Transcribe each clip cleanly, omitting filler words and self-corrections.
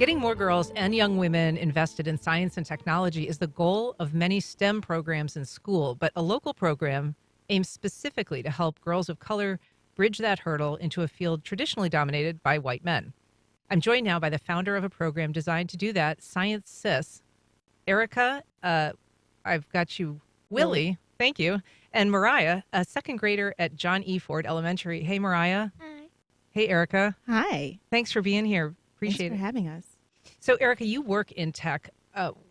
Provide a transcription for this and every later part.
Getting more girls and young women invested in science and technology is the goal of many STEM programs in school, but a local program aims specifically to help girls of color bridge that hurdle into a field traditionally dominated by white men. I'm joined now by the founder of a program designed to do that, ScienceSis. Erica, I've got you, Willie, thank you, and Mariah, a second grader at John E. Ford Elementary. Hey, Mariah. Hi. Hey, Erica. Hi. Thanks for being here. Appreciate Thanks for having us. So, Erica, you work in tech.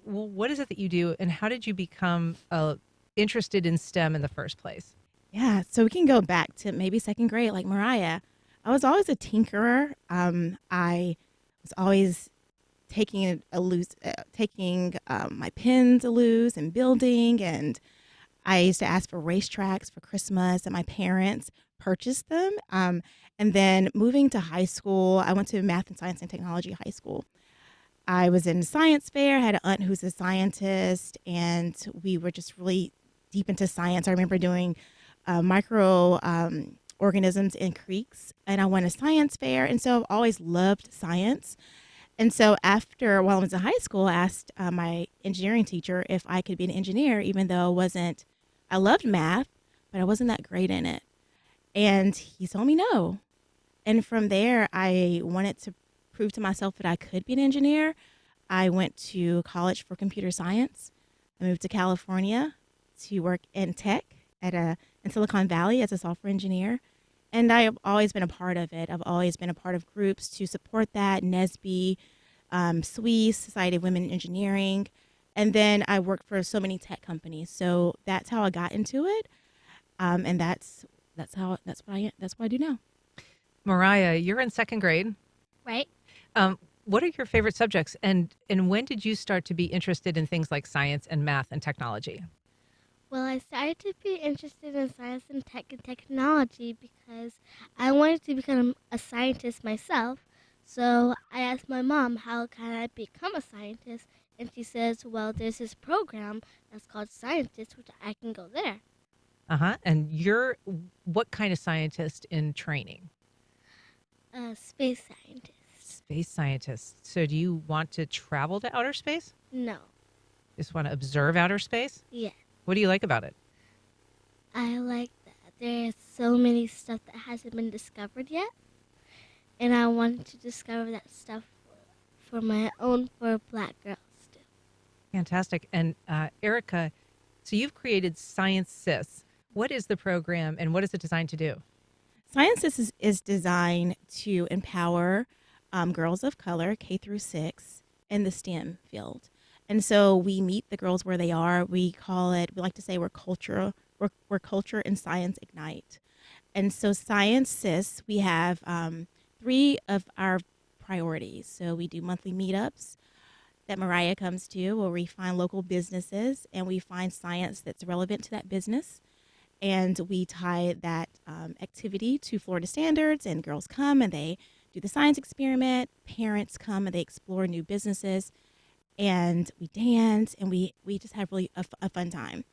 What is it that you do, and how did you become interested in STEM in the first place? Yeah, so we can go back to maybe second grade, like Mariah. I was always a tinkerer. I was always taking my pens loose and building, and I used to ask for racetracks for Christmas, and my parents purchased them. And then moving to high school, I went to Math and Science and Technology High School. I was in science fair, had an aunt who's a scientist, and we were just really deep into science. I remember doing micro organisms in creeks, and I went to science fair, and so I've always loved science. And so while I was in high school, I asked my engineering teacher if I could be an engineer, even though I loved math, but I wasn't that great in it. And he told me no. And from there, I wanted to prove to myself that I could be an engineer. I went to college for computer science. I moved to California to work in tech in Silicon Valley as a software engineer. And I have always been a part of it. I've always been a part of groups to support that, NSBE, SWE, Society of Women in Engineering. And then I worked for so many tech companies. So that's how I got into it. And that's what I do now. Mariah, you're in second grade. Right? What are your favorite subjects, and when did you start to be interested in things like science and math and technology? Well, I started to be interested in science and technology because I wanted to become a scientist myself. So I asked my mom, how can I become a scientist? And she says, well, there's this program that's called ScienceSis, which I can go there. And you're what kind of scientist in training? Space scientist. Space scientist. So do you want to travel to outer space? No. Just want to observe outer space? Yeah. What do you like about it? I like that there's so many stuff that hasn't been discovered yet. And I wanted to discover that stuff for black girls too. Fantastic. And Erica, so you've created ScienceSis. What is the program and what is it designed to do? ScienceSis is designed to empower girls of color, K through 6, in the STEM field. And so we meet the girls where they are. We like to say we're culture and science ignite. And so ScienceSis, we have 3 of our priorities. So we do monthly meetups that Mariah comes to, where we find local businesses and we find science that's relevant to that business. And we tie that activity to Florida standards, and girls come and they do the science experiment. Parents come and they explore new businesses, and we dance, and we just have really a fun time.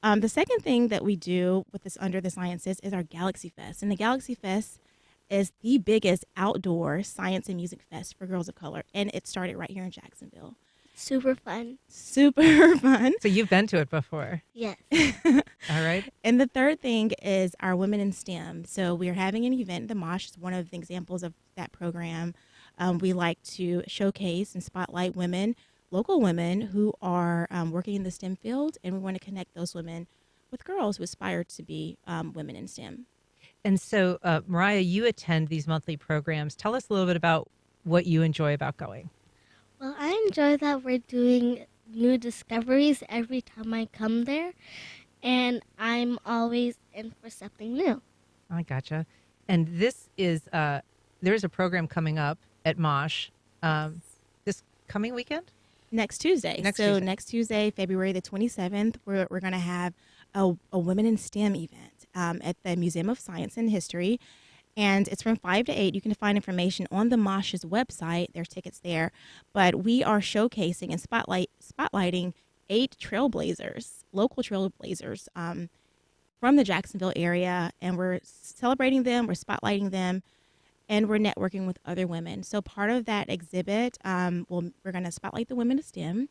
The second thing that we do with this under the ScienceSis is our Galaxy Fest. And the Galaxy Fest is the biggest outdoor science and music fest for girls of color. And it started right here in Jacksonville. Super fun. Super fun. So you've been to it before. Yes. All right. And the third thing is our Women in STEM. So we're having an event. The Mosh is one of the examples of that program. We like to showcase and spotlight local women who are working in the STEM field, and we want to connect those women with girls who aspire to be women in STEM. And so, Mariah, you attend these monthly programs. Tell us a little bit about what you enjoy about going. Well, I enjoy that we're doing new discoveries every time I come there, and I'm always in for something new. I gotcha. And this is there's a program coming up at Mosh this coming weekend? Next Tuesday. Next Tuesday, February the 27th, we're going to have a Women in STEM event at the Museum of Science and History. And it's from 5 to 8. You can find information on the Mosh's website. There's tickets there. But we are showcasing and spotlighting 8 trailblazers, local trailblazers from the Jacksonville area. And we're celebrating them. We're spotlighting them. and we're networking with other women. So part of that exhibit, we're going to spotlight the women of STEM.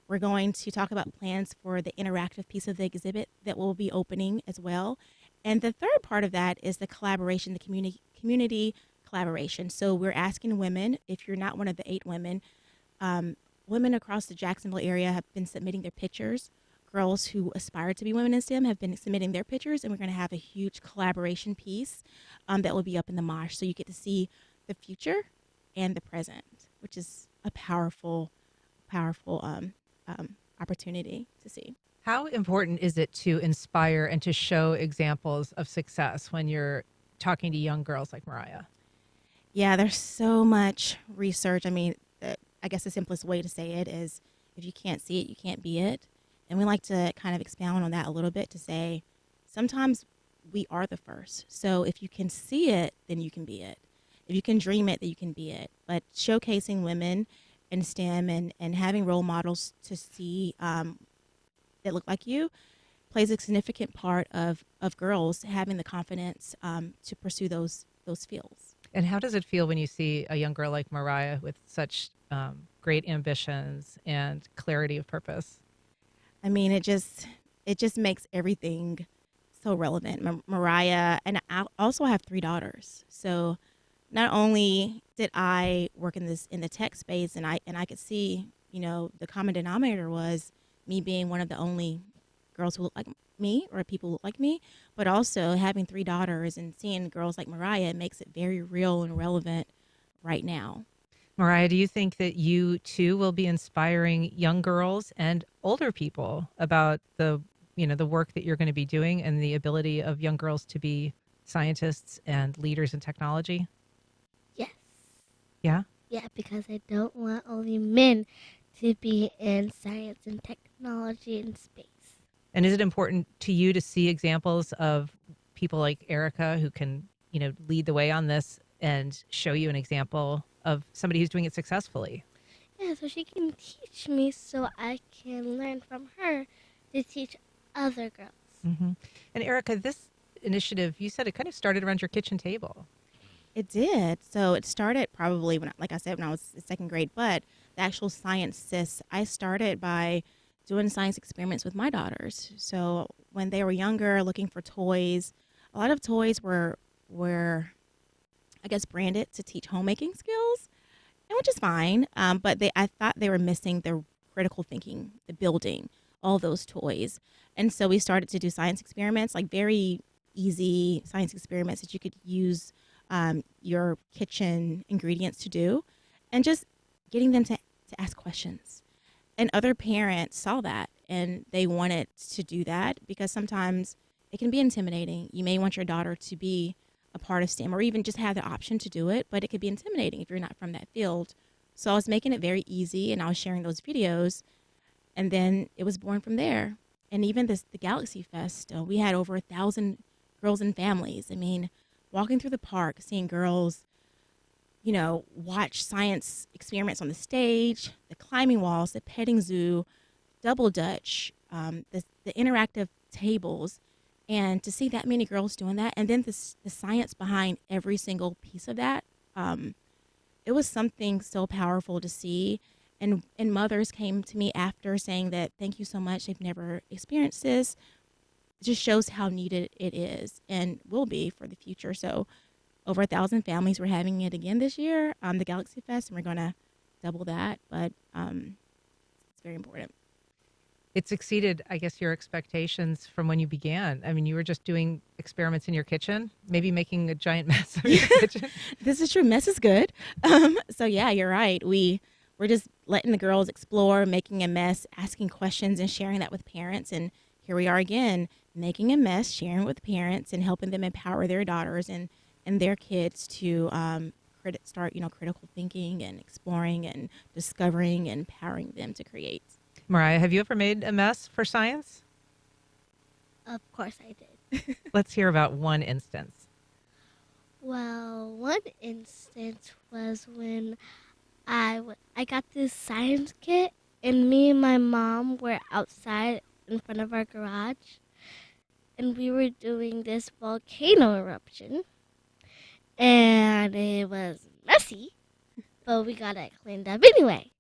We're going to talk about plans for the interactive piece of the exhibit that will be opening as well. And the third part of that is the collaboration, the community collaboration. So we're asking women, if you're not one of the 8 women, women across the Jacksonville area have been submitting their pictures. Girls who aspire to be women in STEM have been submitting their pictures, and we're going to have a huge collaboration piece that will be up in the Mosh. So you get to see the future and the present, which is a powerful opportunity to see. How important is it to inspire and to show examples of success when you're talking to young girls like Mariah? Yeah, there's so much research. I mean, I guess the simplest way to say it is if you can't see it, you can't be it. And we like to kind of expound on that a little bit to say sometimes we are the first. So if you can see it, then you can be it. If you can dream it, then you can be it. But showcasing women in STEM and having role models to see that look like you plays a significant part of girls having the confidence to pursue those fields. And how does it feel when you see a young girl like Mariah with such great ambitions and clarity of purpose? I mean, it just makes everything so relevant. Mariah, and I also have 3 daughters. So not only did I work in the tech space, and I could see, the common denominator was me being one of the only girls who look like me or people who look like me, but also having 3 daughters and seeing girls like Mariah makes it very real and relevant right now. Mariah, do you think that you too will be inspiring young girls and older people about the work that you're going to be doing and the ability of young girls to be scientists and leaders in technology? Yes. Yeah? Yeah, because I don't want only men to be in science and technology and space. And is it important to you to see examples of people like Erica who can, lead the way on this and show you an example of somebody who's doing it successfully? Yeah, so she can teach me so I can learn from her to teach other girls. Mm-hmm. And Erica, this initiative, you said it kind of started around your kitchen table. It did. So it started probably when I was in 2nd grade, but the actual ScienceSis, I started by doing science experiments with my daughters. So when they were younger, looking for toys, a lot of toys were I guess branded to teach homemaking skills, and which is fine. But I thought they were missing the critical thinking, the building, all those toys. And so we started to do science experiments, like very easy science experiments that you could use your kitchen ingredients to do, and just getting them to ask questions. And other parents saw that and they wanted to do that because sometimes it can be intimidating. You may want your daughter to be a part of STEM or even just have the option to do it, but it could be intimidating if you're not from that field. So I was making it very easy and I was sharing those videos, and then it was born from there. And even the Galaxy Fest, we had over 1,000 girls and families. I mean, walking through the park, seeing girls, watch science experiments on the stage, the climbing walls, the petting zoo, double dutch, the interactive tables, and to see that many girls doing that, and then the science behind every single piece of that, it was something so powerful to see. And mothers came to me after saying that, thank you so much, they've never experienced this. It just shows how needed it is and will be for the future. So over 1,000 families were having it again this year, the Galaxy Fest, and we're going to double that. But it's very important. It's exceeded, I guess, your expectations from when you began. I mean, you were just doing experiments in your kitchen, maybe making a giant mess of your kitchen. This is true. Mess is good. So yeah, you're right. We're just letting the girls explore, making a mess, asking questions, and sharing that with parents. And here we are again, making a mess, sharing with parents, and helping them empower their daughters and their kids to start, critical thinking and exploring and discovering and empowering them to create. Mariah, have you ever made a mess for science? Of course I did. Let's hear about one instance. Well, one instance was when I got this science kit, and me and my mom were outside in front of our garage, and we were doing this volcano eruption. and it was messy, but we got it cleaned up anyway.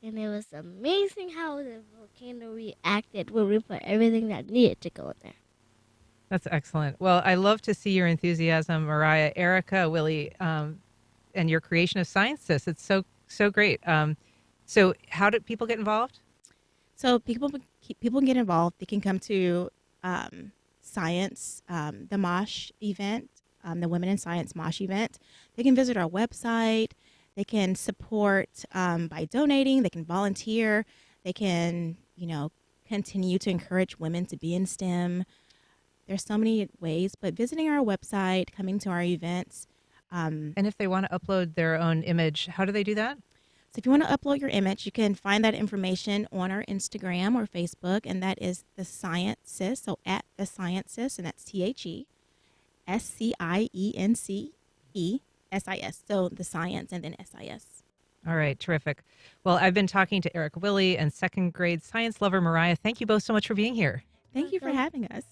And it was amazing how the volcano reacted when we put everything that needed to go in there. That's excellent. Well, I love to see your enthusiasm, Mariah, Erica, Willie, and your creation of ScienceSis. It's so great. So how do people get involved? So people can get involved. They can come to Science, the Mosh event, the Women in Science Mosh event. They can visit our website. They can support by donating. They can volunteer. They can, continue to encourage women to be in STEM. There's so many ways, but visiting our website, coming to our events. And if they want to upload their own image, how do they do that? So if you want to upload your image, you can find that information on our Instagram or Facebook, and that is the ScienceSis. So at the ScienceSis, and that's TheScienceSis. So the science and then SIS. All right, terrific. Well, I've been talking to Erica Willie and second grade science lover Mariah. Thank you both so much for being here. Thank you for having us.